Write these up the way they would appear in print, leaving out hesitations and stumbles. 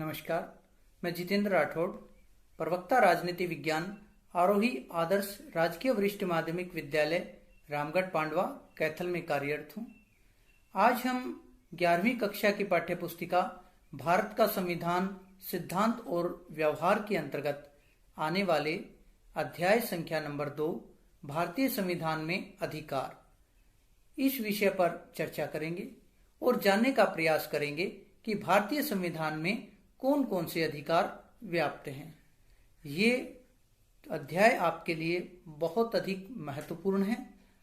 नमस्कार, मैं जितेंद्र राठौड़, प्रवक्ता राजनीति विज्ञान, आरोही आदर्श राजकीय वरिष्ठ माध्यमिक विद्यालय रामगढ़ पांडवा कैथल में कार्यरत हूँ। आज हम 11वीं कक्षा की पाठ्यपुस्तिका भारत का संविधान सिद्धांत और व्यवहार के अंतर्गत आने वाले अध्याय संख्या नंबर 2 भारतीय संविधान में अधिकार, इस विषय पर चर्चा करेंगे और जानने का प्रयास करेंगे कि भारतीय संविधान में कौन कौन से अधिकार व्याप्त हैं। ये अध्याय आपके लिए बहुत अधिक महत्वपूर्ण है।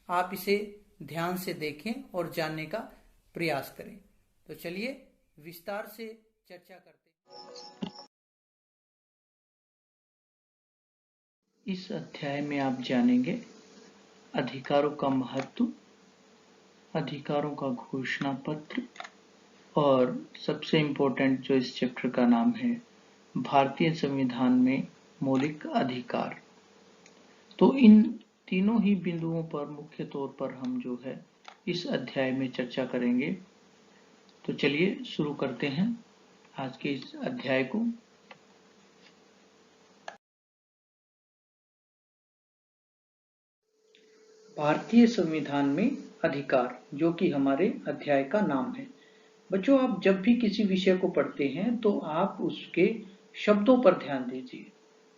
आप इसे ध्यान से देखें और जानने का प्रयास करें। तो चलिए विस्तार से चर्चा करते हैं। इस अध्याय में आप जानेंगे अधिकारों का महत्व, अधिकारों का घोषणा पत्र और सबसे इम्पोर्टेंट जो इस चैप्टर का नाम है भारतीय संविधान में मौलिक अधिकार। तो इन तीनों ही बिंदुओं पर मुख्य तौर पर हम जो है इस अध्याय में चर्चा करेंगे। तो चलिए शुरू करते हैं आज के इस अध्याय को। भारतीय संविधान में अधिकार, जो कि हमारे अध्याय का नाम है। बच्चों, आप जब भी किसी विषय को पढ़ते हैं तो आप उसके शब्दों पर ध्यान दीजिए।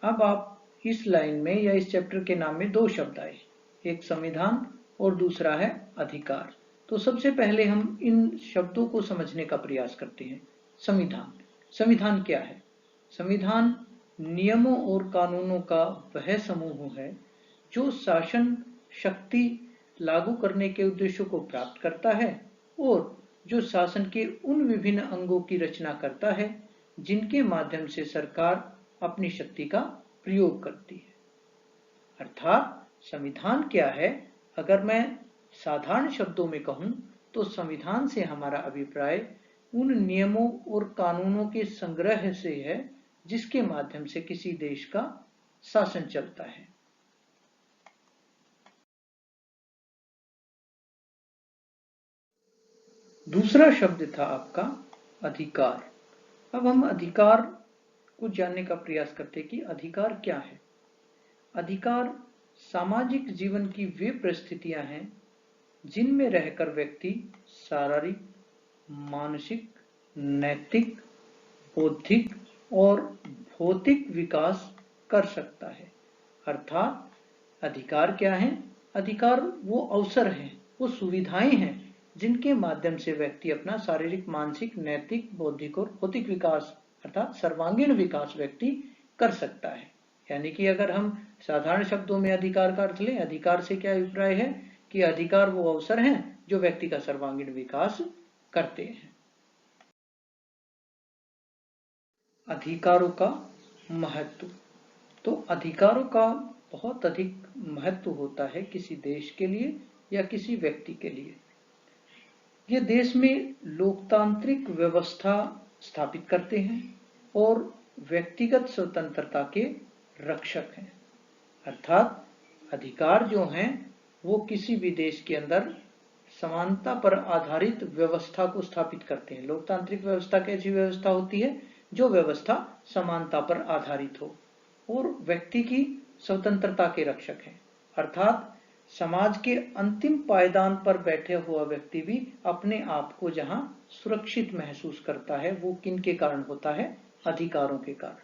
अब आप इस लाइन में या इस चैप्टर के नाम में दो शब्द आए, एक संविधान और दूसरा है अधिकार। तो सबसे पहले हम इन शब्दों को समझने का प्रयास करते हैं। संविधान, संविधान क्या है? संविधान नियमों और कानूनों का वह समूह है जो शासन शक्ति लागू करने के उद्देश्यों को प्राप्त करता है और जो शासन के उन विभिन्न अंगों की रचना करता है जिनके माध्यम से सरकार अपनी शक्ति का प्रयोग करती है। अर्थात संविधान क्या है? अगर मैं साधारण शब्दों में कहूं तो संविधान से हमारा अभिप्राय उन नियमों और कानूनों के संग्रह से है जिसके माध्यम से किसी देश का शासन चलता है। दूसरा शब्द था आपका अधिकार। अब हम अधिकार को जानने का प्रयास करते हैं कि अधिकार क्या है। अधिकार सामाजिक जीवन की वे परिस्थितियां हैं जिनमें रहकर व्यक्ति शारीरिक, मानसिक, नैतिक, बौद्धिक और भौतिक विकास कर सकता है। अर्थात अधिकार क्या है? अधिकार वो अवसर हैं, वो सुविधाएं हैं जिनके माध्यम से व्यक्ति अपना शारीरिक, मानसिक, नैतिक, बौद्धिक और भौतिक विकास अर्थात सर्वांगीण विकास व्यक्ति कर सकता है। यानी कि अगर हम साधारण शब्दों में अधिकार का अर्थ लें, अधिकार से क्या अभिप्राय है कि अधिकार वो अवसर हैं जो व्यक्ति का सर्वांगीण विकास करते हैं। अधिकारों का महत्व, तो अधिकारों का बहुत अधिक महत्व होता है किसी देश के लिए या किसी व्यक्ति के लिए। ये देश में लोकतांत्रिक व्यवस्था स्थापित करते हैं और व्यक्तिगत स्वतंत्रता के रक्षक हैं। अर्थात अधिकार जो हैं वो किसी भी देश के अंदर समानता पर आधारित व्यवस्था को स्थापित करते हैं। लोकतांत्रिक व्यवस्था कैसी व्यवस्था होती है? जो व्यवस्था समानता पर आधारित हो और व्यक्ति की स्वतंत्रता के रक्षक हैं। अर्थात समाज के अंतिम पायदान पर बैठे हुआ व्यक्ति भी अपने आप को जहां सुरक्षित महसूस करता है वो किन के कारण होता है? अधिकारों के कारण।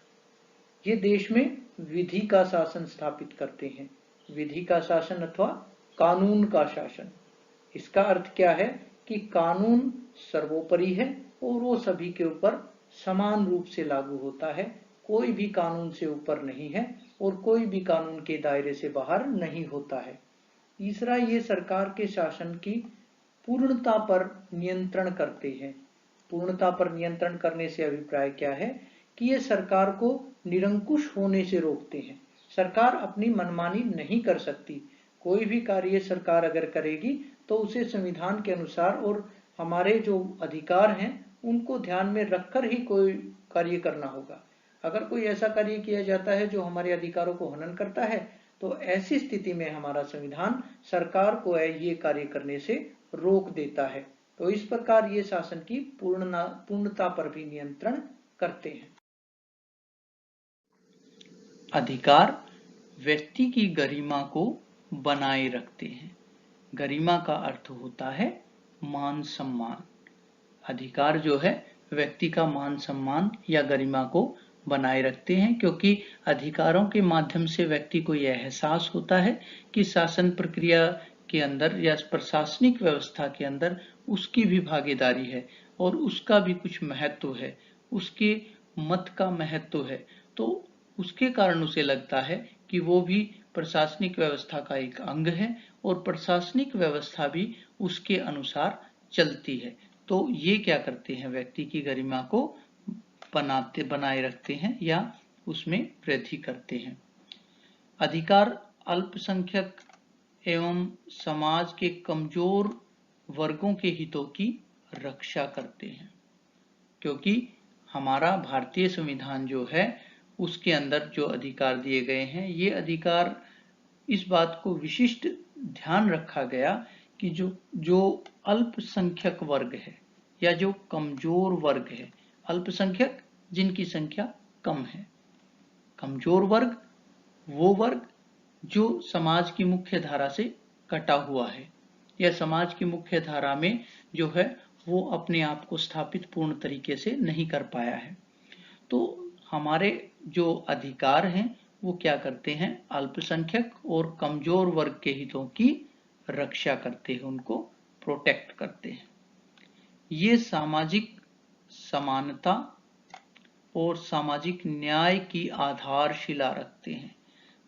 ये देश में विधि का शासन स्थापित करते हैं। विधि का शासन अथवा कानून का शासन। इसका अर्थ क्या है कि कानून सर्वोपरि है और वो सभी के ऊपर समान रूप से लागू होता है। कोई भी कानून से ऊपर नहीं है और कोई भी कानून के दायरे से बाहर नहीं होता है। तीसरा, ये सरकार के शासन की पूर्णता पर नियंत्रण करते हैं। पूर्णता पर नियंत्रण करने से अभिप्राय क्या है कि ये सरकार को निरंकुश होने से रोकते हैं। सरकार अपनी मनमानी नहीं कर सकती। कोई भी कार्य सरकार अगर करेगी तो उसे संविधान के अनुसार और हमारे जो अधिकार हैं उनको ध्यान में रखकर ही कोई कार्य करना होगा। अगर कोई ऐसा कार्य किया जाता है जो हमारे अधिकारों को हनन करता है तो ऐसी स्थिति में हमारा संविधान सरकार को ये कार्य करने से रोक देता है। तो इस प्रकार ये शासन की पूर्णता पर भी नियंत्रण करते हैं। अधिकार व्यक्ति की गरिमा को बनाए रखते हैं। गरिमा का अर्थ होता है मान सम्मान। अधिकार जो है व्यक्ति का मान सम्मान या गरिमा को बनाए रखते हैं, क्योंकि अधिकारों के माध्यम से व्यक्ति को यह एहसास होता है कि शासन प्रक्रिया के अंदर या प्रशासनिक व्यवस्था के अंदर उसकी भी भागीदारी है और उसका भी कुछ महत्व है, उसके मत का महत्व है। तो उसके कारण उसे लगता है कि वो भी प्रशासनिक व्यवस्था का एक अंग है और प्रशासनिक व्यवस्था भी उसके अनुसार चलती है। तो ये क्या करते हैं, व्यक्ति की गरिमा को बनाए रखते हैं या उसमें वृद्धि करते हैं। अधिकार अल्पसंख्यक एवं समाज के कमजोर वर्गों के हितों की रक्षा करते हैं, क्योंकि हमारा भारतीय संविधान जो है उसके अंदर जो अधिकार दिए गए हैं, ये अधिकार इस बात को विशिष्ट ध्यान रखा गया कि जो अल्पसंख्यक वर्ग है या जो कमजोर वर्ग है, अल्पसंख्यक जिनकी संख्या कम है, कमजोर वर्ग वो वर्ग जो समाज की मुख्य धारा से कटा हुआ है या समाज की मुख्य धारा में जो है वो अपने आप को स्थापित पूर्ण तरीके से नहीं कर पाया है। तो हमारे जो अधिकार हैं वो क्या करते हैं, अल्पसंख्यक और कमजोर वर्ग के हितों की रक्षा करते हैं, उनको प्रोटेक्ट करते हैं। ये सामाजिक समानता और सामाजिक न्याय की आधारशिला रखते हैं।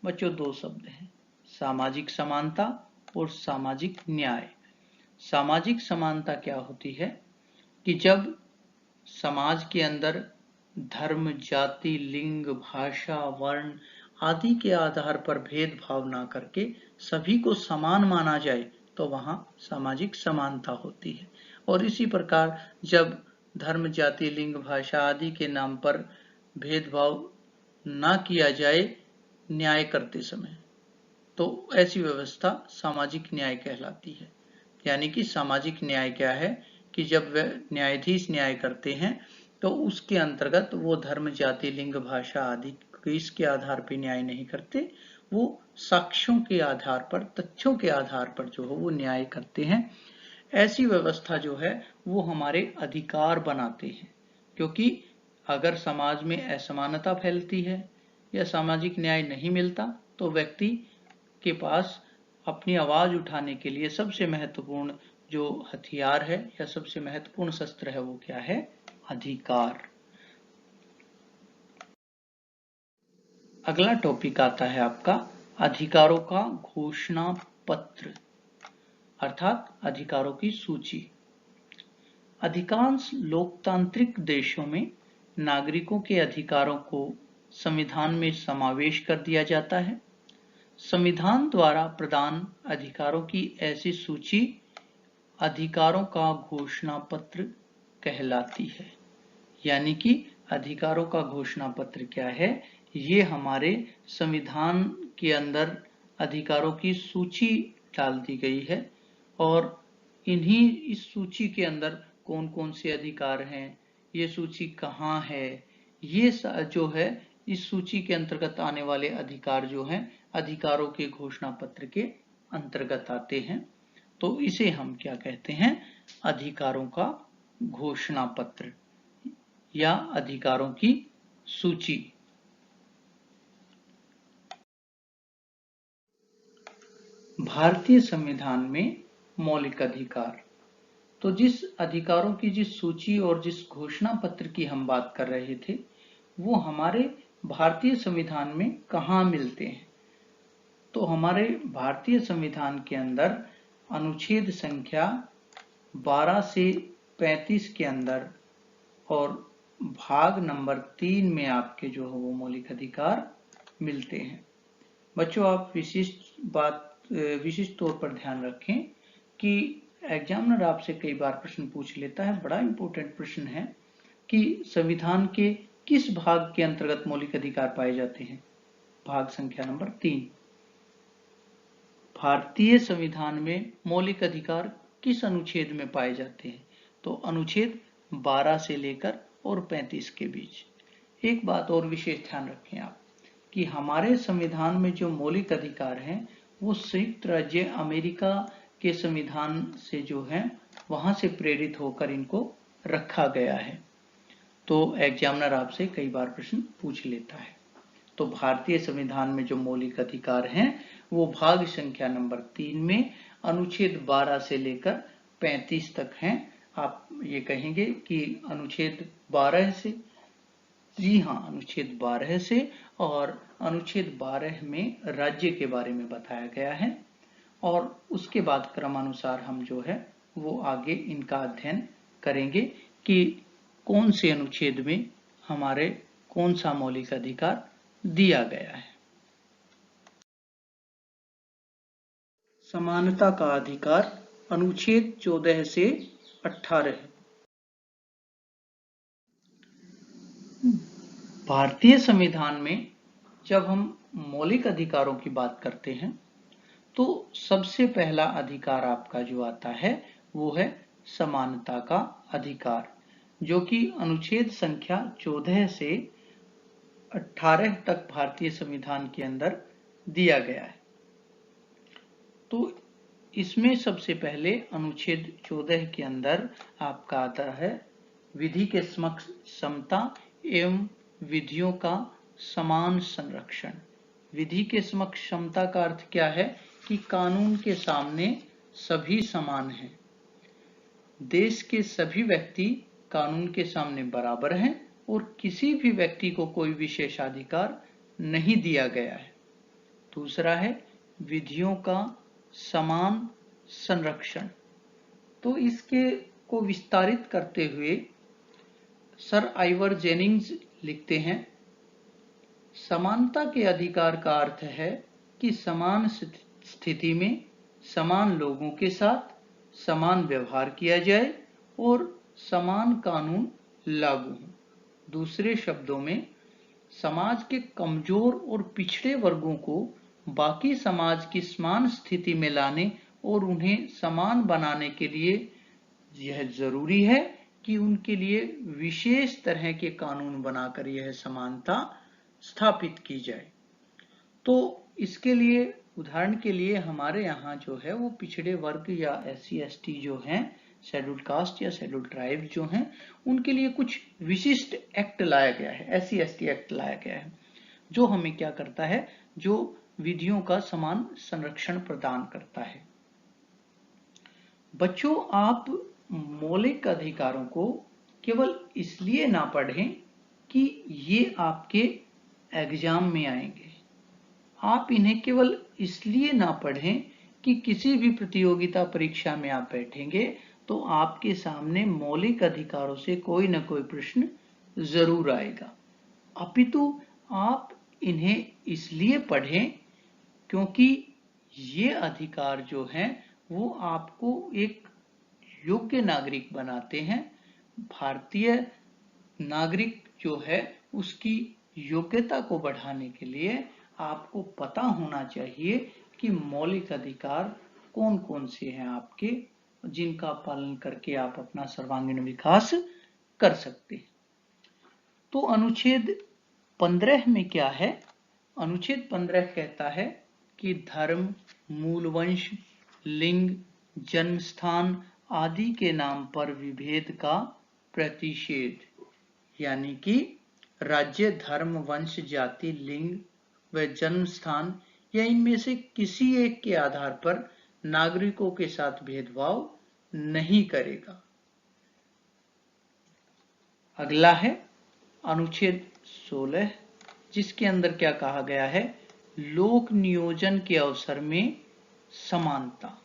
बच्चों, दो शब्द हैं, सामाजिक समानता और सामाजिक न्याय। सामाजिक समानता क्या होती है कि जब समाज के अंदर धर्म, जाति, लिंग, भाषा, वर्ण आदि के आधार पर भेदभाव ना करके सभी को समान माना जाए तो वहां सामाजिक समानता होती है। और इसी प्रकार जब धर्म, जाति, लिंग, भाषा आदि के नाम पर भेदभाव ना किया जाए न्याय करते समय, तो ऐसी व्यवस्था सामाजिक न्याय कहलाती है। यानी कि सामाजिक न्याय क्या है कि जब न्यायाधीश न्याय करते हैं तो उसके अंतर्गत वो धर्म, जाति, लिंग, भाषा आदि इसके आधार पर न्याय नहीं करते, वो साक्ष्यों के आधार पर, तथ्यों के आधार पर जो है वो न्याय करते हैं। ऐसी व्यवस्था जो है वो हमारे अधिकार बनाते हैं, क्योंकि अगर समाज में असमानता फैलती है या सामाजिक न्याय नहीं मिलता तो व्यक्ति के पास अपनी आवाज उठाने के लिए सबसे महत्वपूर्ण जो हथियार है या सबसे महत्वपूर्ण शस्त्र है वो क्या है, अधिकार। अगला टॉपिक आता है आपका अधिकारों का घोषणा पत्र, अर्थात अधिकारों की सूची। अधिकांश लोकतांत्रिक देशों में नागरिकों के अधिकारों को संविधान में समावेश कर दिया जाता है। संविधान द्वारा प्रदान अधिकारों की ऐसी सूची अधिकारों का घोषणा पत्र कहलाती है। यानी कि अधिकारों का घोषणा पत्र क्या है, ये हमारे संविधान के अंदर अधिकारों की सूची डाल दी गई है और इन्हीं इस सूची के अंदर कौन कौन से अधिकार हैं, ये सूची कहाँ है, ये जो है इस सूची के अंतर्गत आने वाले अधिकार जो हैं अधिकारों के घोषणा पत्र के अंतर्गत आते हैं। तो इसे हम क्या कहते हैं, अधिकारों का घोषणा पत्र या अधिकारों की सूची। भारतीय संविधान में मौलिक अधिकार, तो जिस अधिकारों की जिस सूची और जिस घोषणा पत्र की हम बात कर रहे थे वो हमारे भारतीय संविधान में कहाँ मिलते हैं। तो हमारे भारतीय संविधान के अंदर अनुच्छेद संख्या 12 से 35 के अंदर और भाग नंबर 3 में आपके जो है वो मौलिक अधिकार मिलते हैं। बच्चों, आप विशिष्ट तौर पर ध्यान रखें कि एग्जामिनर आपसे कई बार प्रश्न पूछ लेता है, बड़ा इंपॉर्टेंट प्रश्न है कि संविधान के किस भाग के अंतर्गत मौलिक अधिकार पाए जाते हैं। भाग संख्या नंबर 3, भारतीय संविधान में मौलिक अधिकार किस अनुच्छेद में पाए जाते हैं, तो अनुच्छेद 12 से लेकर और 35 के बीच। एक बात और विशेष ध्यान रखें आप कि हमारे संविधान में जो मौलिक अधिकार हैं वो संयुक्त राज्य अमेरिका के संविधान से जो है वहां से प्रेरित होकर इनको रखा गया है। तो एग्जामिनर आपसे कई बार प्रश्न पूछ लेता है। तो भारतीय संविधान में जो मौलिक अधिकार हैं वो भाग संख्या नंबर 3 में अनुच्छेद 12 से लेकर 35 तक हैं। आप ये कहेंगे कि अनुच्छेद 12 से, जी हाँ, अनुच्छेद 12 से, और अनुच्छेद 12 में राज्य के बारे में बताया गया है और उसके बाद क्रमानुसार हम जो है वो आगे इनका अध्ययन करेंगे कि कौन से अनुच्छेद में हमारे कौन सा मौलिक अधिकार दिया गया है। समानता का अधिकार अनुच्छेद 14 से 18। भारतीय संविधान में जब हम मौलिक अधिकारों की बात करते हैं तो सबसे पहला अधिकार आपका जो आता है वो है समानता का अधिकार, जो कि अनुच्छेद संख्या 14 से 18 तक भारतीय संविधान के अंदर दिया गया है। तो इसमें सबसे पहले अनुच्छेद 14 के अंदर आपका आता है विधि के समक्ष समता एवं विधियों का समान संरक्षण। विधि के समक्ष समता का अर्थ क्या है कि कानून के सामने सभी समान हैं। देश के सभी व्यक्ति कानून के सामने बराबर हैं और किसी भी व्यक्ति को कोई विशेषाधिकार नहीं दिया गया है। दूसरा है विधियों का समान संरक्षण। तो इसके को विस्तारित करते हुए सर आइवर जेनिंग्स लिखते हैं, समानता के अधिकार का अर्थ है कि समान स्थिति में समान लोगों के साथ समान व्यवहार किया जाए और समान कानून लागू हो। दूसरे शब्दों में समाज के कमजोर और पिछड़े वर्गों को बाकी समाज की समान स्थिति में लाने और उन्हें समान बनाने के लिए यह जरूरी है कि उनके लिए विशेष तरह के कानून बनाकर यह समानता स्थापित की जाए। तो इसके लिए उदाहरण के लिए हमारे यहाँ जो है वो पिछड़े वर्ग या SC ST जो हैं, शेड्यूल्ड कास्ट या शेड्यूल्ड ट्राइब जो हैं, उनके लिए कुछ विशिष्ट एक्ट लाया गया है, SC ST एक्ट लाया गया है, जो हमें क्या करता है, जो विधियों का समान संरक्षण प्रदान करता है। बच्चों, आप मौलिक अधिकारों को केवल इसलिए ना पढ़ें कि ये आपके एग्जाम में आएंगे। आप इन्हें केवल इसलिए ना पढ़ें कि किसी भी प्रतियोगिता परीक्षा में आप बैठेंगे तो आपके सामने मौलिक अधिकारों से कोई ना कोई प्रश्न जरूर आएगा। अपितु आप इन्हें इसलिए पढ़ें क्योंकि ये अधिकार जो हैं वो आपको एक योग्य नागरिक बनाते हैं। भारतीय नागरिक जो है उसकी योग्यता को बढ़ाने के लिए आपको पता होना चाहिए कि मौलिक अधिकार कौन कौन से हैं आपके, जिनका पालन करके आप अपना सर्वांगीण विकास कर सकते हैं। तो अनुच्छेद 15 में क्या है? अनुच्छेद 15 कहता है कि धर्म, मूलवंश, लिंग, जन्म स्थान आदि के नाम पर विभेद का प्रतिषेध, यानी कि राज्य, धर्म, वंश, जाति, लिंग व जन्म स्थान या इनमें से किसी एक के आधार पर नागरिकों के साथ भेदभाव नहीं करेगा। अगला है अनुच्छेद 16, जिसके अंदर क्या कहा गया है, लोक नियोजन के अवसर में समानता।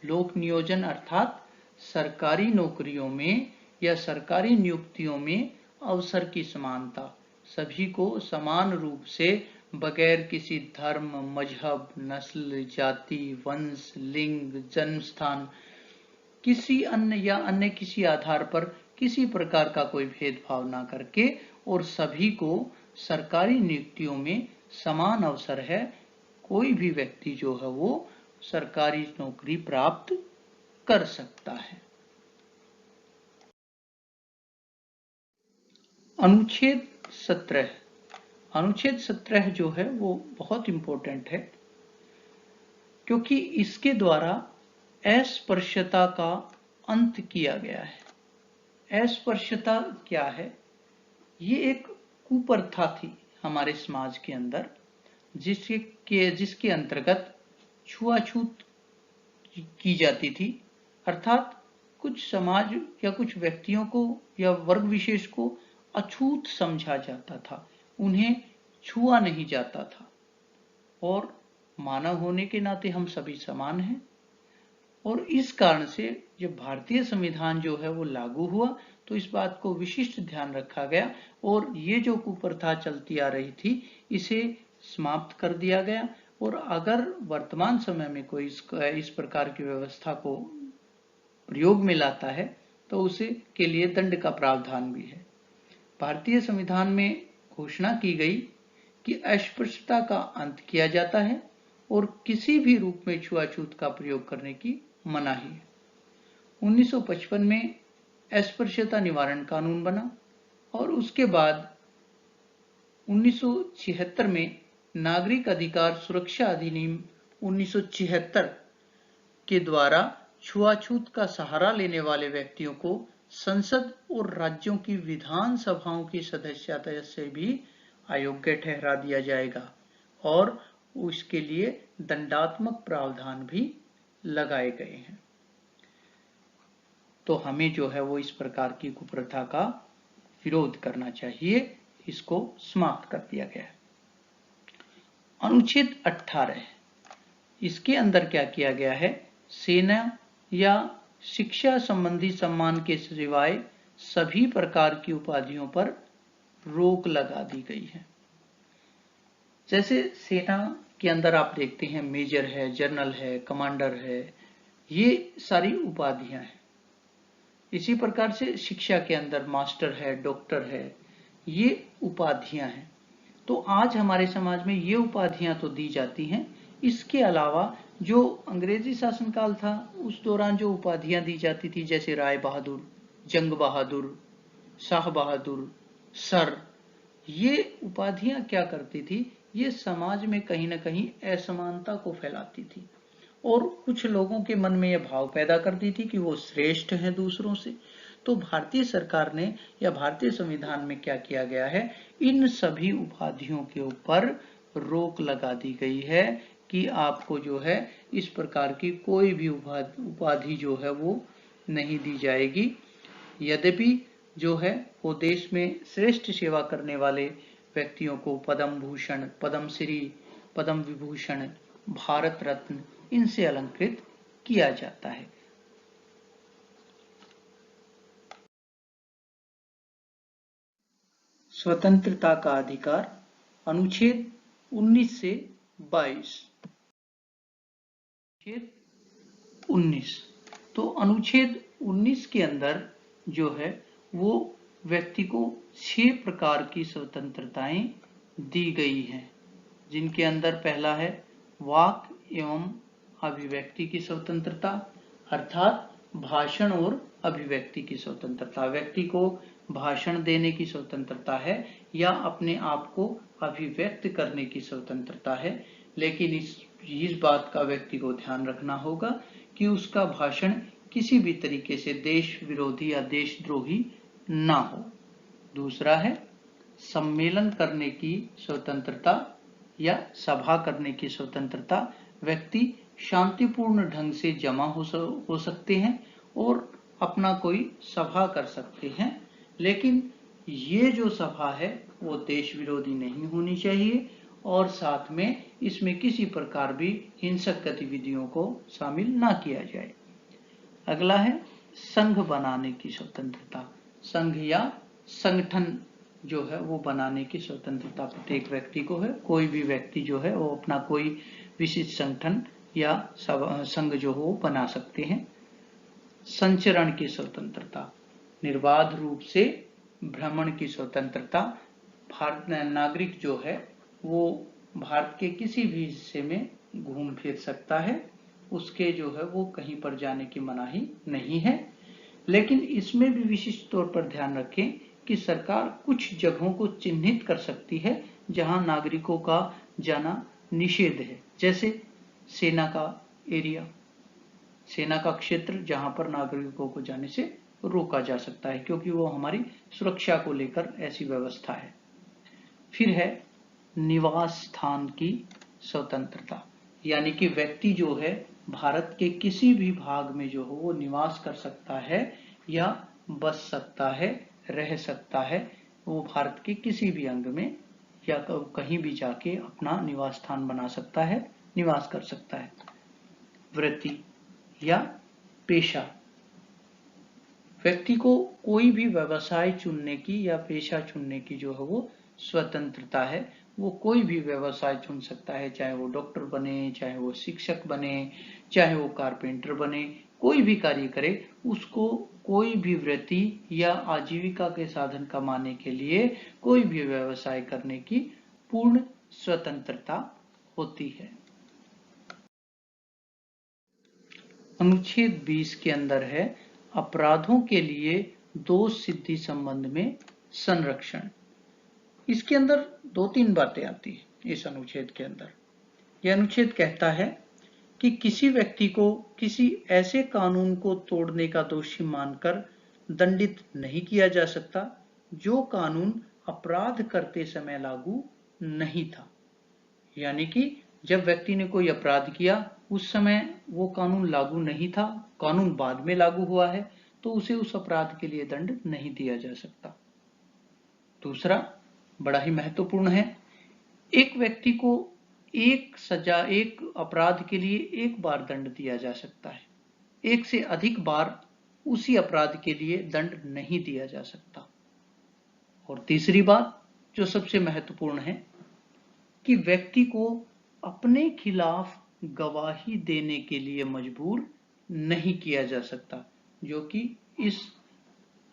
लोक नियोजन अर्थात सरकारी नौकरियों में या सरकारी नियुक्तियों में अवसर की समानता, सभी को समान रूप से बगैर किसी धर्म, मजहब, नस्ल, जाति, वंश, लिंग, जन्म स्थान, किसी अन्य या अन्य किसी आधार पर किसी प्रकार का कोई भेदभाव ना करके और सभी को सरकारी नियुक्तियों में समान अवसर है। कोई भी व्यक्ति जो है वो सरकारी नौकरी प्राप्त कर सकता है। अनुच्छेद 17, अनुच्छेद 17 जो है वो बहुत इंपॉर्टेंट है, क्योंकि इसके द्वारा अस्पृश्यता का अंत किया गया है। अस्पृश्यता क्या है? ये एक कुप्रथा थी हमारे समाज के अंदर, जिसके अंतर्गत छुआछूत की जाती थी, अर्थात कुछ समाज या कुछ व्यक्तियों को या वर्ग विशेष को अछूत समझा जाता था, उन्हें छुआ नहीं जाता था, और मानव होने के नाते हम सभी समान हैं। और इस कारण से जब भारतीय संविधान जो है वो लागू हुआ तो इस बात को विशिष्ट ध्यान रखा गया और ये जो कुप्रथा चलती आ रही थी इसे समाप्त कर दिया गया। और अगर वर्तमान समय में कोई इस प्रकार की व्यवस्था को प्रयोग में लाता है तो उसे के लिए दंड का प्रावधान भी है। भारतीय संविधान में घोषणा की गई कि अस्पृश्यता का अंत किया जाता है और किसी भी रूप में छुआछूत का प्रयोग करने की मनाही है। 1955 में अस्पृश्यता निवारण कानून बना और उसके बाद 1976 में नागरिक अधिकार सुरक्षा अधिनियम 1976 के द्वारा छुआछूत का सहारा लेने वाले व्यक्तियों को संसद और राज्यों की विधान सभाओं की सदस्यता से भी अयोग्य ठहरा दिया जाएगा और उसके लिए दंडात्मक प्रावधान भी लगाए गए हैं। तो हमें जो है वो इस प्रकार की कुप्रथा का विरोध करना चाहिए, इसको समाप्त कर दिया गया है। अनुच्छेद 18, इसके अंदर क्या किया गया है? सेना या शिक्षा संबंधी सम्मान के सिवाय सभी प्रकार की उपाधियों पर रोक लगा दी गई है। जैसे सेना के अंदर आप देखते हैं मेजर है, जनरल है, कमांडर है, ये सारी उपाधियां हैं। इसी प्रकार से शिक्षा के अंदर मास्टर है, डॉक्टर है, ये उपाधियां हैं। तो आज हमारे समाज में ये उपाधियां तो दी जाती हैं, इसके अलावा जो अंग्रेजी शासनकाल था उस दौरान जो उपाधियां दी जाती थी, जैसे राय बहादुर, जंग बहादुर, शाह बहादुर, सर, ये उपाधियां क्या करती थी? ये समाज में कहीं ना कहीं असमानता को फैलाती थी और कुछ लोगों के मन में यह भाव पैदा करती थी कि वो श्रेष्ठ हैं दूसरों से। तो भारतीय सरकार ने या भारतीय संविधान में क्या किया गया है? इन सभी उपाधियों के ऊपर रोक लगा दी गई है कि आपको जो है इस प्रकार की कोई भी उपाधि जो है वो नहीं दी जाएगी। यद्यपि जो है वो देश में श्रेष्ठ सेवा करने वाले व्यक्तियों को पद्म भूषण, पद्मश्री, पद्म विभूषण, भारत रत्न इनसे अलंकृत किया जाता है। स्वतंत्रता का अधिकार, अनुच्छेद 19 से 22। अनुच्छेद 19, तो अनुच्छेद 19 के अंदर जो है वो व्यक्ति को 6 प्रकार की स्वतंत्रताएं दी गई हैं, जिनके अंदर पहला है वाक एवं अभिव्यक्ति की स्वतंत्रता, अर्थात भाषण और अभिव्यक्ति की स्वतंत्रता। व्यक्ति को भाषण देने की स्वतंत्रता है या अपने आप को अभिव्यक्त करने की स्वतंत्रता है, लेकिन इस बात का व्यक्ति को ध्यान रखना होगा कि उसका भाषण किसी भी तरीके से देश विरोधी या देशद्रोही ना हो। दूसरा है सम्मेलन करने की स्वतंत्रता या सभा करने की स्वतंत्रता। व्यक्ति शांतिपूर्ण ढंग से जमा हो सकते हैं और अपना कोई सभा कर सकते हैं, लेकिन ये जो सभा है वो देश विरोधी नहीं होनी चाहिए और साथ में इसमें किसी प्रकार भी हिंसक गतिविधियों को शामिल ना किया जाए। अगला है संघ बनाने की स्वतंत्रता। संघ या संगठन जो है वो बनाने की स्वतंत्रता प्रत्येक व्यक्ति को है। कोई भी व्यक्ति जो है वो अपना कोई विशिष्ट संगठन या संघ जो हो बना सकते हैं। संचरण की स्वतंत्रता, निर्बाध रूप से भ्रमण की स्वतंत्रता। भारत नागरिक जो है वो भारत के किसी भी हिस्से में घूम फिर सकता है, उसके जो है वो कहीं पर जाने की मनाही नहीं है, लेकिन इसमें भी विशिष्ट तौर पर ध्यान रखें कि सरकार कुछ जगहों को चिन्हित कर सकती है जहां नागरिकों का जाना निषेध है, जैसे सेना का एरिया, सेना का क्षेत्र जहां पर नागरिकों को जाने से रोका जा सकता है, क्योंकि वो हमारी सुरक्षा को लेकर ऐसी व्यवस्था है। फिर है निवास स्थान की स्वतंत्रता, यानी कि व्यक्ति जो है भारत के किसी भी भाग में जो हो वो निवास कर सकता है या बस सकता है, रह सकता है। वो भारत के किसी भी अंग में या कहीं भी जाके अपना निवास स्थान बना सकता है, निवास कर सकता है। वृत्ति या पेशा, व्यक्ति को कोई भी व्यवसाय चुनने की या पेशा चुनने की जो है वो स्वतंत्रता है। वो कोई भी व्यवसाय चुन सकता है, चाहे वो डॉक्टर बने, चाहे वो शिक्षक बने, चाहे वो कारपेंटर बने, कोई भी कार्य करे, उसको कोई भी वृत्ति या आजीविका के साधन कमाने के लिए कोई भी व्यवसाय करने की पूर्ण स्वतंत्रता होती है। अनुच्छेद 20 के अंदर है अपराधों के लिए दोष सिद्धि संबंध में संरक्षण। इसके अंदर 2-3 बातें आती है इस अनुच्छेद के अंदर। यह अनुच्छेद कहता है कि किसी व्यक्ति को किसी ऐसे कानून को तोड़ने का दोषी मानकर दंडित नहीं किया जा सकता जो कानून अपराध करते समय लागू नहीं था। यानी कि जब व्यक्ति ने कोई अपराध किया उस समय वो कानून लागू नहीं था, कानून बाद में लागू हुआ है, तो उसे उस अपराध के लिए दंड नहीं दिया जा सकता। दूसरा बड़ा ही महत्वपूर्ण है, एक व्यक्ति को एक अपराध के लिए एक बार दंड दिया जा सकता है, एक से अधिक बार उसी अपराध के लिए दंड नहीं दिया जा सकता। और तीसरी बात जो सबसे महत्वपूर्ण है कि व्यक्ति को अपने खिलाफ गवाही देने के लिए मजबूर नहीं किया जा सकता, जो कि इस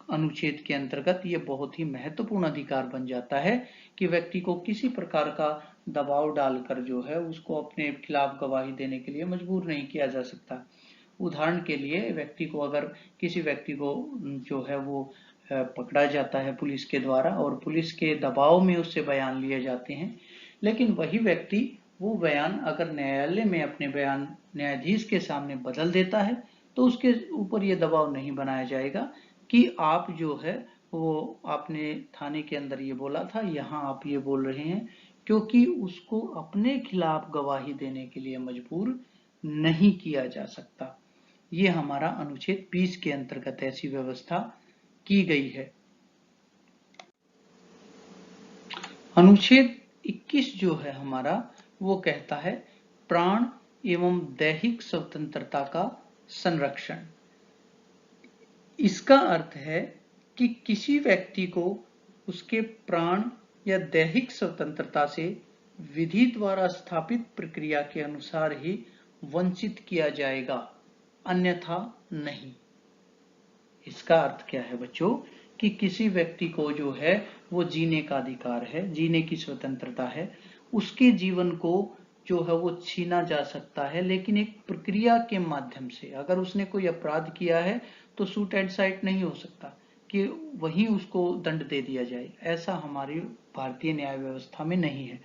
अनुच्छेद के अंतर्गत ये बहुत ही महत्वपूर्ण अधिकार बन जाता है कि व्यक्ति को किसी प्रकार का दबाव डालकर जो है उसको अपने खिलाफ गवाही देने के लिए मजबूर नहीं किया जा सकता। उदाहरण के लिए व्यक्ति को अगर किसी व्यक्ति को जो है वो पकड़ा जाता है पुलिस के द्वारा और पुलिस के दबाव में उससे बयान लिए जाते हैं, लेकिन वही व्यक्ति वो बयान अगर न्यायालय में अपने बयान न्यायाधीश के सामने बदल देता है तो उसके ऊपर ये दबाव नहीं बनाया जाएगा कि आप जो है वो आपने थाने के अंदर ये बोला था, यहाँ आप ये बोल रहे हैं, क्योंकि उसको अपने खिलाफ गवाही देने के लिए मजबूर नहीं किया जा सकता। ये हमारा अनुच्छेद 20 के अंतर्गत ऐसी व्यवस्था की गई है। अनुच्छेद 21 जो है हमारा वो कहता है प्राण एवं दैहिक स्वतंत्रता का संरक्षण। इसका अर्थ है कि किसी व्यक्ति को उसके प्राण या दैहिक स्वतंत्रता से विधि द्वारा स्थापित प्रक्रिया के अनुसार ही वंचित किया जाएगा, अन्यथा नहीं। इसका अर्थ क्या है बच्चों कि किसी व्यक्ति को जो है वो जीने का अधिकार है, जीने की स्वतंत्रता है, उसके जीवन को जो है वो छीना जा सकता है, लेकिन एक प्रक्रिया के माध्यम से। अगर उसने कोई अपराध किया है तो शूट एंड साइट नहीं हो सकता कि वहीं उसको दंड दे दिया जाए, ऐसा हमारी भारतीय न्याय व्यवस्था में नहीं है।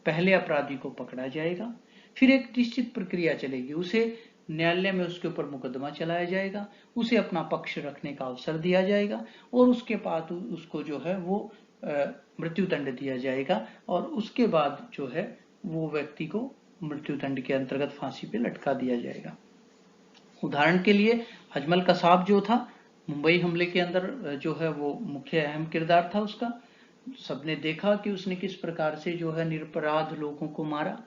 पहले अपराधी को पकड़ा जाएगा, फिर एक निश्चित प्रक्रिया चलेगी, उसे न्यायालय में उसके ऊपर मुकदमा चलाया जाएगा, उसे अपना पक्ष रखने का अवसर दिया जाएगा और उसके बाद उसको जो है वो मृत्यु दंड दिया जाएगा और उसके बाद जो है वो व्यक्ति को मृत्यु दंड के अंतर्गत फांसी पे लटका दिया जाएगा। उदाहरण के लिए अजमल कसाब जो था, मुंबई हमले के अंदर जो है वो मुख्य अहम किरदार था उसका। सबने देखा कि उसने किस प्रकार से जो है निरपराध लोगों को मारा,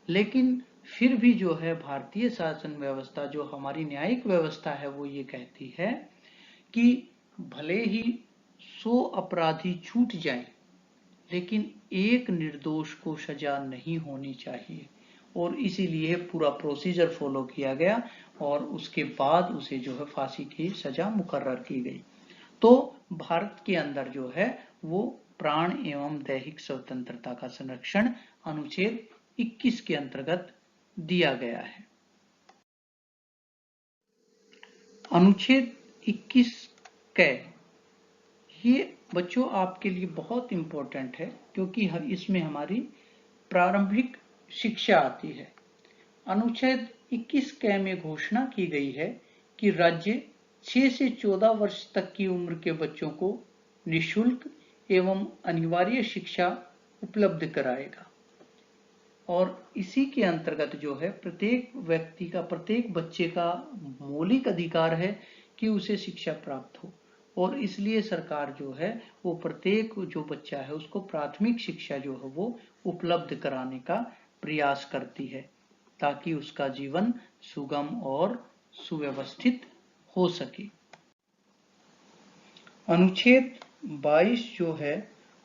लेकिन फिर भी जो है भारतीय शासन व्यवस्था जो हमारी न्यायिक व्यवस्था है वो ये कहती है कि भले ही 100 अपराधी छूट जाएं, लेकिन एक निर्दोष को सजा नहीं होनी चाहिए, और इसीलिए पूरा प्रोसीजर फॉलो किया गया और उसके बाद उसे जो है फांसी की सजा मुकर्रर की गई। तो भारत के अंदर जो है वो प्राण एवं दैहिक स्वतंत्रता का संरक्षण अनुच्छेद 21 के अंतर्गत दिया गया है। अनुच्छेद 21 कै ये बच्चों आपके लिए बहुत इंपॉर्टेंट है क्योंकि इसमें हमारी प्रारंभिक शिक्षा आती है। अनुच्छेद 21 में घोषणा की गई है कि राज्य 6 से 14 वर्ष तक की उम्र के बच्चों को निःशुल्क एवं अनिवार्य शिक्षा उपलब्ध कराएगा और इसी के अंतर्गत जो है प्रत्येक व्यक्ति का, प्रत्येक बच्चे का मौलिक अधिकार है कि उसे शिक्षा प्राप्त हो और इसलिए सरकार जो है वो प्रत्येक जो बच्चा है उसको प्राथमिक शिक्षा जो है वो उपलब्ध कराने का प्रयास करती है ताकि उसका जीवन सुगम और सुव्यवस्थित हो सके। अनुच्छेद 22 जो है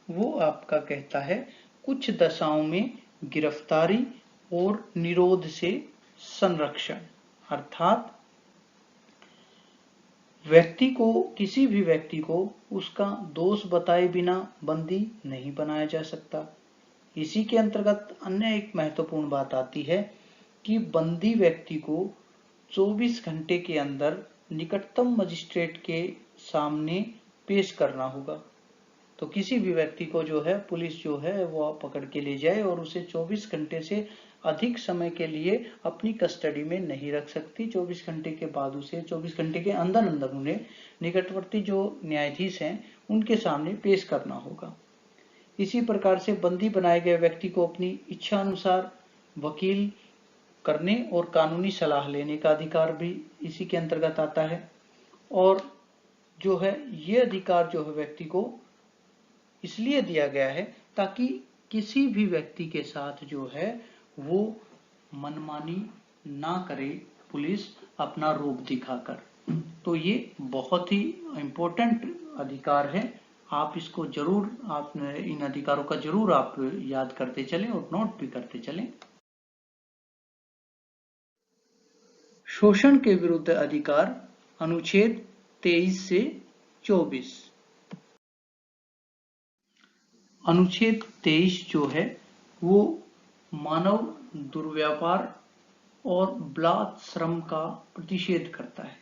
वो आपका कहता है कुछ दशाओं में गिरफ्तारी और निरोध से संरक्षण, अर्थात व्यक्ति को, किसी भी व्यक्ति को उसका दोष बताए बिना बंदी नहीं बनाया जा सकता। इसी के अंतर्गत अन्य एक महत्वपूर्ण बात आती है कि बंदी व्यक्ति को 24 घंटे के अंदर निकटतम मजिस्ट्रेट के सामने पेश करना होगा। तो किसी भी व्यक्ति को जो है पुलिस जो है वो पकड़ के ले जाए और उसे 24 घंटे से अधिक समय के लिए अपनी कस्टडी में नहीं रख सकती। 24 घंटे के बाद उसे 24 घंटे के अंदर अंदर उन्हें निकटवर्ती जो न्यायाधीश हैं उनके सामने पेश करना होगा। इसी प्रकार से बंदी बनाए गए व्यक्ति को अपनी इच्छा अनुसार वकील करने और कानूनी सलाह लेने का अधिकार भी इसी के अंतर्गत आता है। और जो है ये अधिकार जो है व्यक्ति को इसलिए दिया गया है ताकि किसी भी व्यक्ति के साथ जो है वो मनमानी ना करे पुलिस अपना रूप दिखाकर। तो ये बहुत ही इम्पोर्टेंट अधिकार है, आप इसको जरूर, आप इन अधिकारों का जरूर आप याद करते चलें और नोट भी करते चलें। शोषण के विरुद्ध अधिकार, अनुच्छेद 23 से 24। अनुच्छेद 23 जो है वो मानव दुर्व्यापार और बलात् श्रम का प्रतिषेध करता है।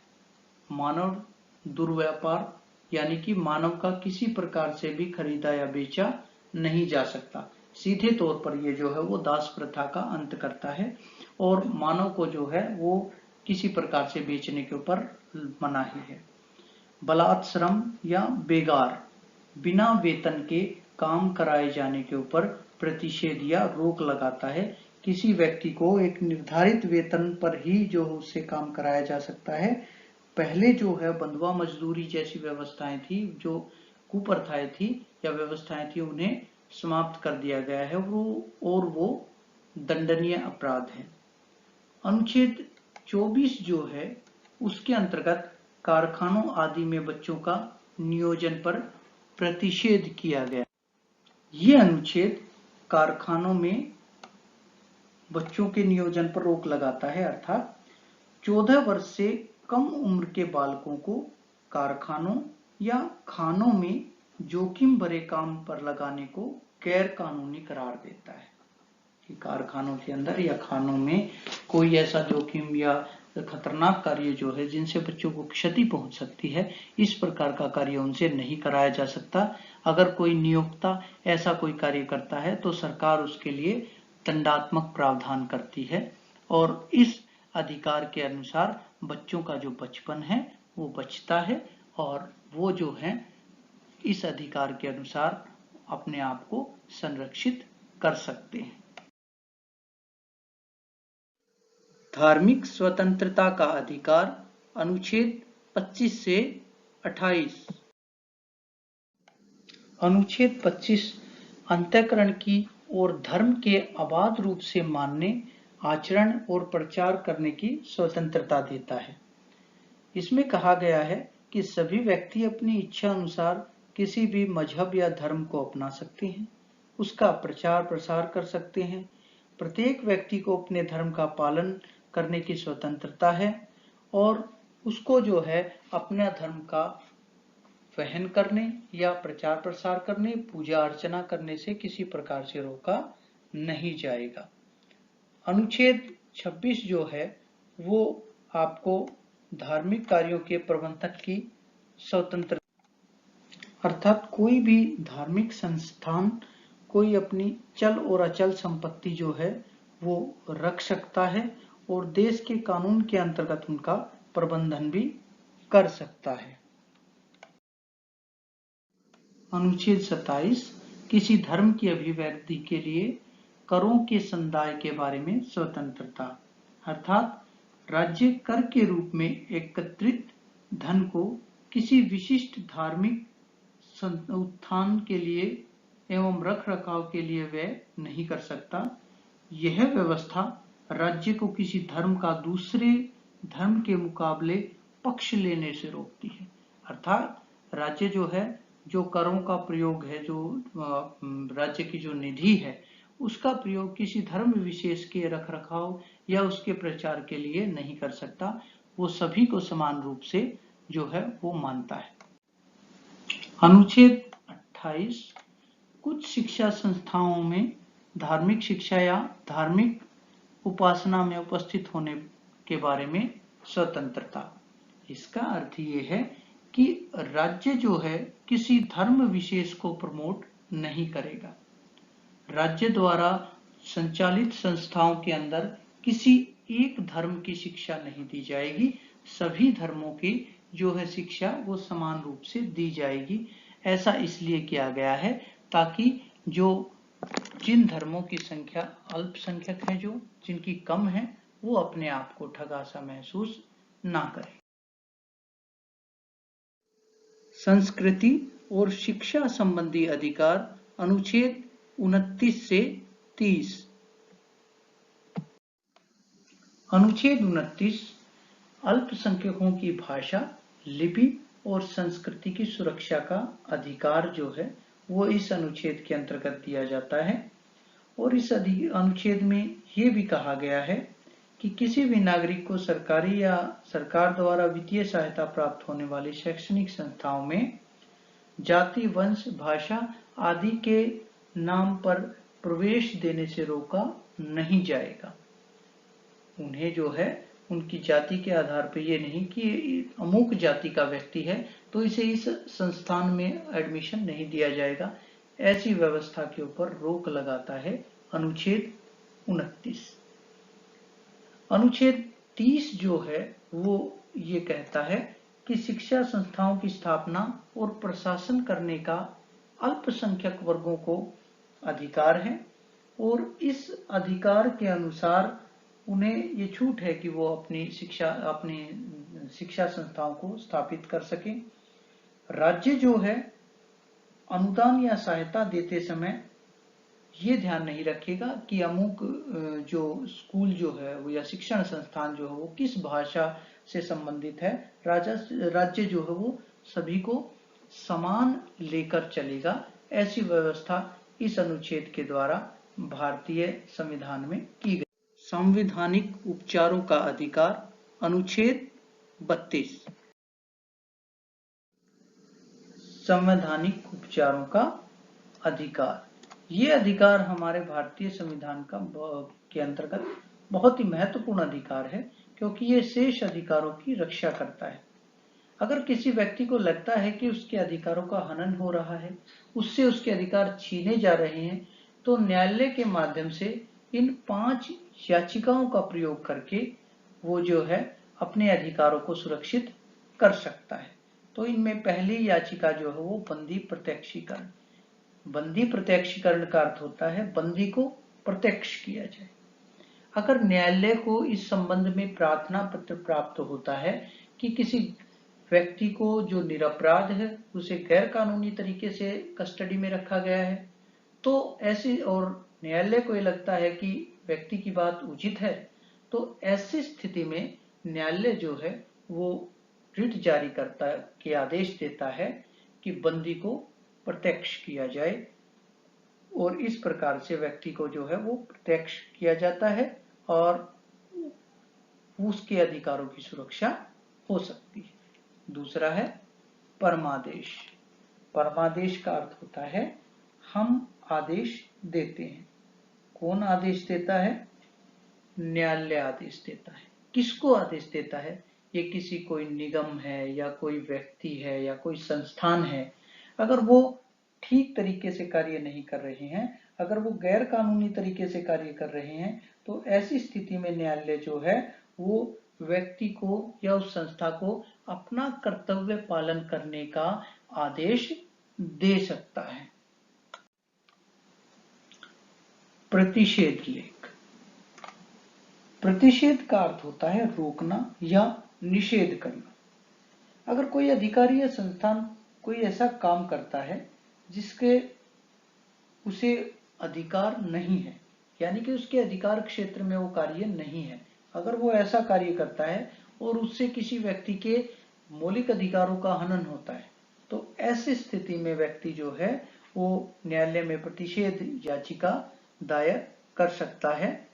मानव दुर्व्यापार यानी कि मानव का किसी प्रकार से भी खरीदा या बेचा नहीं जा सकता। सीधे तौर पर ये जो है वो दास प्रथा का अंत करता है और मानव को जो है वो किसी प्रकार से बेचने के ऊपर मनाही है। बलात् श्रम या बेगार, बिना वेतन के काम कराए जाने के ऊपर प्रतिषेध या रोक लगाता है। किसी व्यक्ति को एक निर्धारित वेतन पर ही जो उससे काम कराया जा सकता है। पहले जो है बंधुआ मजदूरी जैसी व्यवस्थाएं थी, जो कुप्रथाएं थी या व्यवस्थाएं थी, उन्हें समाप्त कर दिया गया है वो दंडनीय अपराध है। अनुच्छेद 24 जो है उसके अंतर्गत कारखानों आदि में बच्चों का नियोजन पर प्रतिषेध किया गया। ये अनुच्छेद कारखानों में बच्चों के नियोजन पर रोक लगाता है, अर्थात 14 वर्ष से कम उम्र के बालकों को कारखानों या खानों में जोखिम भरे काम पर लगाने को गैर कानूनी करार देता है कि कारखानों के अंदर या खानों में कोई ऐसा जोखिम या खतरनाक कार्य जो है जिनसे बच्चों को क्षति पहुंच सकती है, इस प्रकार का कार्य उनसे नहीं कराया जा सकता। अगर कोई नियोक्ता ऐसा कोई कार्य करता है तो सरकार उसके लिए दंडात्मक प्रावधान करती है और इस अधिकार के अनुसार बच्चों का जो बचपन है वो बचता है और वो जो है इस अधिकार के अनुसार अपने आप को संरक्षित कर सकते हैं। धार्मिक स्वतंत्रता का अधिकार, अनुच्छेद 25 से 28। अनुच्छेद 25 अंतःकरण की और धर्म के अबाध रूप से मानने, आचरण और प्रचार करने की स्वतंत्रता देता है। इसमें कहा गया है कि सभी व्यक्ति अपनी इच्छा अनुसार किसी भी मजहब या धर्म को अपना सकते हैं, उसका प्रचार प्रसार कर सकते हैं। प्रत्येक व्यक्ति को अपने धर्म का पालन करने की स्वतंत्रता है और उसको जो है अपना धर्म का वहन करने या प्रचार प्रसार करने, पूजा अर्चना करने से किसी प्रकार से रोका नहीं जाएगा। अनुच्छेद 26 जो है वो आपको धार्मिक कार्यों के प्रबंधक की स्वतंत्रता, अर्थात कोई भी धार्मिक संस्थान कोई अपनी चल और अचल संपत्ति जो है वो रख सकता है और देश के कानून के अंतर्गत उनका प्रबंधन भी कर सकता है। अनुच्छेद 27 किसी धर्म की अभिव्यक्ति के लिए करों के संदाय के बारे में स्वतंत्रता, अर्थात राज्य कर के रूप में एकत्रित धन को किसी विशिष्ट धार्मिक उत्थान के लिए एवं रख रखाव के लिए व्यय नहीं कर सकता। यह व्यवस्था राज्य को किसी धर्म का दूसरे धर्म के मुकाबले पक्ष लेने से रोकती है। अर्थात राज्य जो है, जो करों का प्रयोग है, जो राज्य की जो निधि है, उसका प्रयोग किसी धर्म विशेष के रख रखाव या उसके प्रचार के लिए नहीं कर सकता। वो सभी को समान रूप से जो है वो मानता है। अनुच्छेद 28 कुछ शिक्षा संस्थाओं में धार्मिक शिक्षा या धार्मिक उपासना में उपस्थित होने के बारे में स्वतंत्रता। इसका अर्थ ये है कि राज्य जो है किसी धर्म विशेष को प्रमोट नहीं करेगा। राज्य द्वारा संचालित संस्थाओं के अंदर किसी एक धर्म की शिक्षा नहीं दी जाएगी, सभी धर्मों की जो है शिक्षा वो समान रूप से दी जाएगी। ऐसा इसलिए किया गया है ताकि जो जिन धर्मों की संख्या अल्पसंख्यक है, जो जिनकी कम है, वो अपने आप को ठगा सा महसूस ना करें। संस्कृति और शिक्षा संबंधी अधिकार अनुच्छेद 29 से 30। अनुच्छेद 29 अल्पसंख्यकों की भाषा, लिपि और संस्कृति की सुरक्षा का अधिकार जो है वो इस अनुच्छेद के अंतर्गत दिया जाता है। और इस अनुच्छेद में ये भी कहा गया है कि किसी भी नागरिक को सरकारी या सरकार द्वारा वित्तीय सहायता प्राप्त होने वाली शैक्षणिक संस्थाओं में जाति, वंश, भाषा आदि के नाम पर प्रवेश देने से रोका नहीं जाएगा। उन्हें जो है उनकी जाति के आधार पर ये नहीं कि अमुक जाति का व्यक्ति है तो इसे इस संस्थान में एडमिशन नहीं दिया जाएगा, ऐसी व्यवस्था के ऊपर रोक लगाता है अनुच्छेद 29। अनुच्छेद 30 जो है वो ये कहता है कि शिक्षा संस्थाओं की स्थापना और प्रशासन करने का अल्पसंख्यक वर्गों को अधिकार है और इस अधिकार के अनुसार उन्हें ये छूट है कि वो अपनी शिक्षा संस्थाओं को स्थापित कर सकें। राज्य जो है अनुदान या सहायता देते समय ये ध्यान नहीं रखेगा कि अमुक जो स्कूल जो है वो या शिक्षण संस्थान जो है वो किस भाषा से संबंधित है। राज्य जो है वो सभी को समान लेकर चलेगा। ऐसी व्यवस्था इस अनुच्छेद के द्वारा भारतीय संविधान में की गई। संवैधानिक उपचारों का अधिकार अनुच्छेद 32। संवैधानिक उपचारों का अधिकार, ये अधिकार हमारे भारतीय संविधान के अंतर्गत बहुत ही महत्वपूर्ण अधिकार है क्योंकि ये शेष अधिकारों की रक्षा करता है। अगर किसी व्यक्ति को लगता है कि उसके अधिकारों का हनन हो रहा है, उससे उसके अधिकार छीने जा रहे हैं, तो न्यायालय के माध्यम से इन 5 याचिकाओं का प्रयोग करके वो जो है अपने अधिकारों को सुरक्षित कर सकता है। तो इनमें पहली याचिका जो है वो बंदी प्रत्यक्षीकरण। बंदी प्रत्यक्षीकरण का अर्थ होता है बंदी को प्रत्यक्ष किया जाए। अगर न्यायालय को इस संबंध में प्रार्थना पत्र प्राप्त होता है कि किसी व्यक्ति को जो निरपराध है उसे गैर कानूनी तरीके से कस्टडी में रखा गया है, तो ऐसी और न्यायालय को ये लगता है कि व्यक्ति की बात उचित है, तो ऐसी स्थिति में न्यायालय जो है वो रिट जारी करता है कि आदेश देता है कि बंदी को प्रत्यक्ष किया जाए और इस प्रकार से व्यक्ति को जो है वो प्रत्यक्ष किया जाता है और उसके अधिकारों की सुरक्षा हो सकती है। दूसरा है परमादेश। परमादेश का अर्थ होता है हम आदेश देते हैं। कौन आदेश देता है? न्यायालय आदेश देता है। किसको आदेश देता है? ये किसी कोई निगम है या कोई व्यक्ति है या कोई संस्थान है, अगर वो ठीक तरीके से कार्य नहीं कर रहे हैं अगर वो गैर कानूनी तरीके से कार्य कर रहे हैं तो ऐसी स्थिति में न्यायालय जो है वो व्यक्ति को या उस संस्था को अपना कर्तव्य पालन करने का आदेश दे सकता है। प्रतिषेध लेख। प्रतिषेध का अर्थ होता है रोकना या निषेध करना। अगर कोई अधिकारी या संस्थान कोई ऐसा काम करता है जिसके उसे अधिकार नहीं है, यानी कि उसके अधिकार क्षेत्र में वो कार्य नहीं है, अगर वो ऐसा कार्य करता है और उससे किसी व्यक्ति के मौलिक अधिकारों का हनन होता है, तो ऐसी स्थिति में व्यक्ति जो है वो न्यायालय में प्रतिषेध याचिका दायर कर सकता है।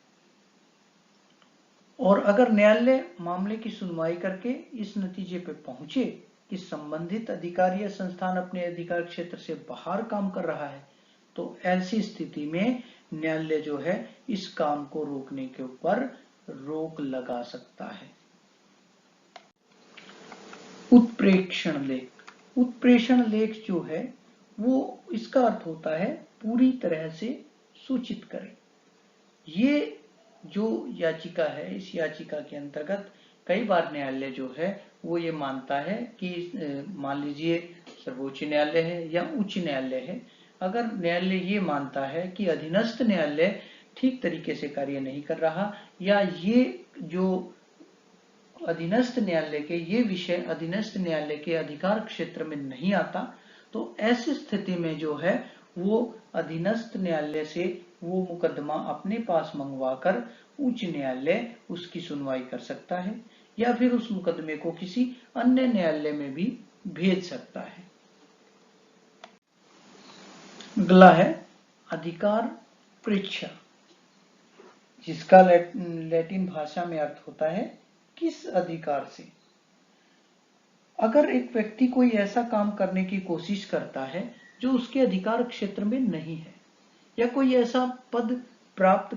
और अगर न्यायालय मामले की सुनवाई करके इस नतीजे पर पहुंचे कि संबंधित अधिकारी या संस्थान अपने अधिकार क्षेत्र से बाहर काम कर रहा है, तो ऐसी स्थिति में न्यायालय जो है इस काम को रोकने के ऊपर रोक लगा सकता है। उत्प्रेक्षण लेख। उत्प्रेक्षण लेख जो है वो इसका अर्थ होता है पूरी तरह से सूचित करें। ये जो याचिका है, इस याचिका के अंतर्गत कई बार न्यायालय जो है वो ये मानता है कि मान लीजिए सर्वोच्च न्यायालय है या उच्च न्यायालय है, अगर न्यायालय ये मानता है कि अधीनस्थ न्यायालय ठीक तरीके से कार्य नहीं कर रहा या ये जो अधीनस्थ न्यायालय के ये विषय अधीनस्थ न्यायालय के अधिकार क्षेत्र में नहीं आता, तो ऐसी स्थिति में जो है वो अधीनस्थ न्यायालय से वो मुकदमा अपने पास मंगवाकर उच्च न्यायालय उसकी सुनवाई कर सकता है या फिर उस मुकदमे को किसी अन्य न्यायालय में भी भेज सकता है। अगला है अधिकार परीक्षा, जिसका लैटिन भाषा में अर्थ होता है किस अधिकार से। अगर एक व्यक्ति कोई ऐसा काम करने की कोशिश करता है जो उसके अधिकार क्षेत्र में नहीं है या कोई ऐसा पद प्राप्त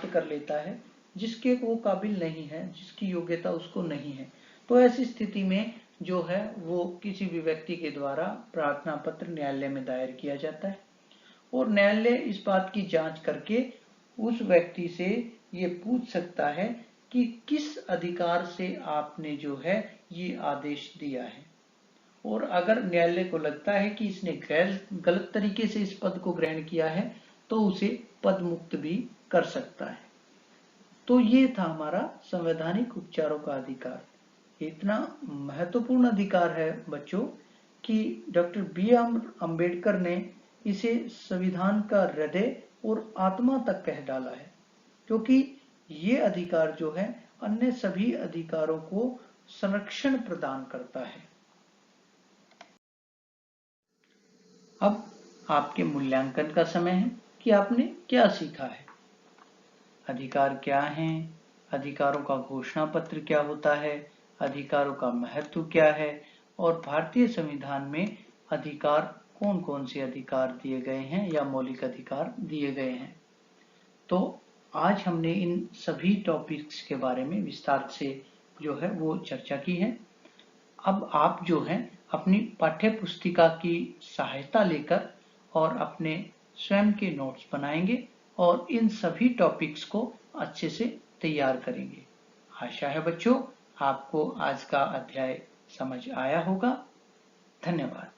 कर लेता है जिसके वो काबिल नहीं है, जिसकी योग्यता उसको नहीं है, तो ऐसी स्थिति में जो है वो किसी भी व्यक्ति के द्वारा प्रार्थना पत्र न्यायालय में दायर किया जाता है और न्यायालय इस बात की जांच करके उस व्यक्ति से ये पूछ सकता है कि किस अधिकार से आपने जो है ये आदेश दिया है, और अगर न्यायालय को लगता है कि इसने गलत तरीके से इस पद को ग्रहण किया है तो उसे पद मुक्त भी कर सकता है। तो ये था हमारा संवैधानिक उपचारों का अधिकार। इतना महत्वपूर्ण अधिकार है बच्चों कि डॉक्टर B.R. अम्बेडकर ने इसे संविधान का हृदय और आत्मा तक कह डाला है, क्योंकि ये अधिकार जो है अन्य सभी अधिकारों को संरक्षण प्रदान करता है। अब आपके मूल्यांकन का समय है कि आपने क्या सीखा है। अधिकार क्या हैं, अधिकारों का घोषणा पत्र क्या होता है, अधिकारों का महत्व क्या है और भारतीय संविधान में अधिकार कौन कौन से अधिकार दिए गए हैं या मौलिक अधिकार दिए गए हैं। तो आज हमने इन सभी टॉपिक्स के बारे में विस्तार से जो है वो चर्चा की है। अब आप जो है अपनी पाठ्य पुस्तिका की सहायता लेकर और अपने स्वयं के नोट्स बनाएंगे और इन सभी टॉपिक्स को अच्छे से तैयार करेंगे। आशा है बच्चों आपको आज का अध्याय समझ आया होगा। धन्यवाद।